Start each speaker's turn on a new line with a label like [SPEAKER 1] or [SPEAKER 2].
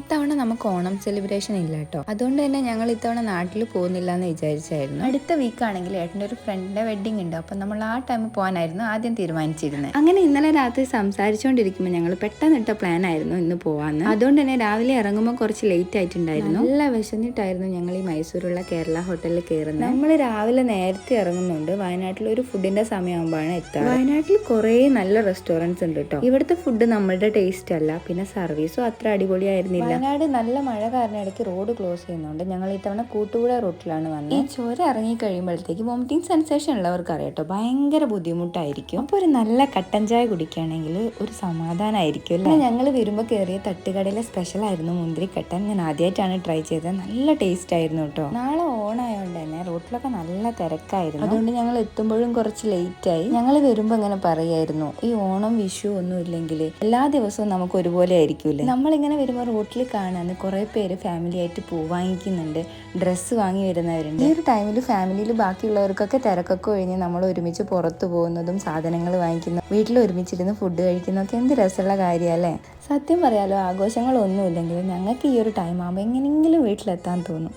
[SPEAKER 1] ഇത്തവണ നമുക്ക് ഓണം സെലിബ്രേഷൻ ഇല്ല കേട്ടോ. അതുകൊണ്ട് തന്നെ ഞങ്ങൾ ഇത്തവണ നാട്ടിൽ പോകുന്നില്ല എന്ന് വിചാരിച്ചായിരുന്നു. അടുത്ത വീക്കാണെങ്കിൽ ഏട്ടൻ്റെ ഒരു ഫ്രണ്ടിൻ്റെ വെഡിങ് ഉണ്ട്. അപ്പം നമ്മൾ ആ ടൈം പോകാനായിരുന്നു ആദ്യം തീരുമാനിച്ചിരുന്നത്. അങ്ങനെ ഇന്നലെ രാത്രി സംസാരിച്ചുകൊണ്ടിരിക്കുമ്പോൾ ഞങ്ങൾ പെട്ടെന്നിട്ട പ്ലാൻ ആയിരുന്നു ഇന്ന് പോകാമെന്ന്. അതുകൊണ്ട് തന്നെ രാവിലെ ഇറങ്ങുമ്പോൾ കുറച്ച് ലേറ്റ് ആയിട്ടുണ്ടായിരുന്നു. നല്ല വിശന്നിട്ടായിരുന്നു ഞങ്ങൾ ഈ മൈസൂരുള്ള കേരള ഹോട്ടലിൽ കയറുന്നത്. നമ്മൾ രാവിലെ നേരത്തെ ഇറങ്ങുന്നുണ്ട്. വയനാട്ടിൽ ഒരു ഫുഡിന്റെ സമയമാകുമ്പോഴാണ് എത്തുക. വയനാട്ടിൽ കുറേ നല്ല റെസ്റ്റോറൻറ്റ്സ് ഉണ്ട് കേട്ടോ. ഇവിടുത്തെ ഫുഡ് നമ്മളുടെ ടേസ്റ്റ് അല്ല, പിന്നെ സർവീസും അത്ര അടിപൊളിയായിരുന്നില്ല. വയനാട് നല്ല മഴ കാരണം ഇടയ്ക്ക് റോഡ് ക്ലോസ് ചെയ്യുന്നുണ്ട്. ഞങ്ങൾ ഇത്തവണ കൂട്ടുപുഴ റൂട്ടിലാണ് വന്നത്. ഈ ചുരം ഇറങ്ങി കഴിയുമ്പോഴത്തേക്ക് വോമിറ്റിംഗ് സെൻസേഷൻ ഉള്ളവർക്ക് അറിയാട്ടോ, ഭയങ്കര ബുദ്ധിമുട്ടായിരിക്കും. അപ്പോൾ ഒരു നല്ല കട്ടൻ ചായ കുടിക്കുകയാണെങ്കിൽ ഒരു സമാധാനമായിരിക്കും അല്ലേ. ഞങ്ങൾ വരുമ്പോൾ കയറിയ തട്ടുകടയിലെ സ്പെഷ്യൽ ആയിരുന്നു മുന്തിരിക്കട്ടൻ. ഞാൻ ആദ്യമായിട്ടാണ് ട്രൈ ചെയ്തത്. നല്ല ടേസ്റ്റ് ആയിരുന്നു കേട്ടോ. നാളെ ഓണായതുകൊണ്ട് തന്നെ റോട്ടിലൊക്കെ നല്ല തിരക്കായിരുന്നു. അതുകൊണ്ട് ഞങ്ങൾ എത്തുമ്പോഴും കുറച്ച് ലേറ്റ് ആയി. ഞങ്ങൾ വരുമ്പോൾ ഇങ്ങനെ പറയായിരുന്നു, ഈ ഓണം വിഷു ഒന്നും ഇല്ലെങ്കിൽ എല്ലാ ദിവസവും നമുക്ക് ഒരുപോലെ ആയിരിക്കൂലേ. നമ്മളിങ്ങനെ വരുമ്പോൾ റോട്ടിൽ കാണാൻ കുറേ പേര് ഫാമിലി ആയിട്ട് പൂ വാങ്ങിക്കുന്നുണ്ട്, ഡ്രസ്സ് വാങ്ങി വരുന്നവരുണ്ട്. ഈ ഒരു ടൈമിൽ ഫാമിലിയിൽ ബാക്കിയുള്ളവർക്കൊക്കെ തിരക്കൊക്കെ കഴിഞ്ഞ് നമ്മൾ ഒരുമിച്ച് പുറത്തു പോകുന്നതും സാധനങ്ങൾ വാങ്ങിക്കുന്നതും വീട്ടിൽ ഒരുമിച്ചിരുന്ന് ഫുഡ് കഴിക്കുന്നതൊക്കെ എന്ത് രസമുള്ള കാര്യമല്ലേ. സത്യം പറയാലോ, ആഘോഷങ്ങളൊന്നും ഇല്ലെങ്കിലും ഞങ്ങൾക്ക് ഈ ഒരു ടൈം ആകുമ്പോൾ എങ്ങനെയെങ്കിലും വീട്ടിലെത്താൻ തോന്നും.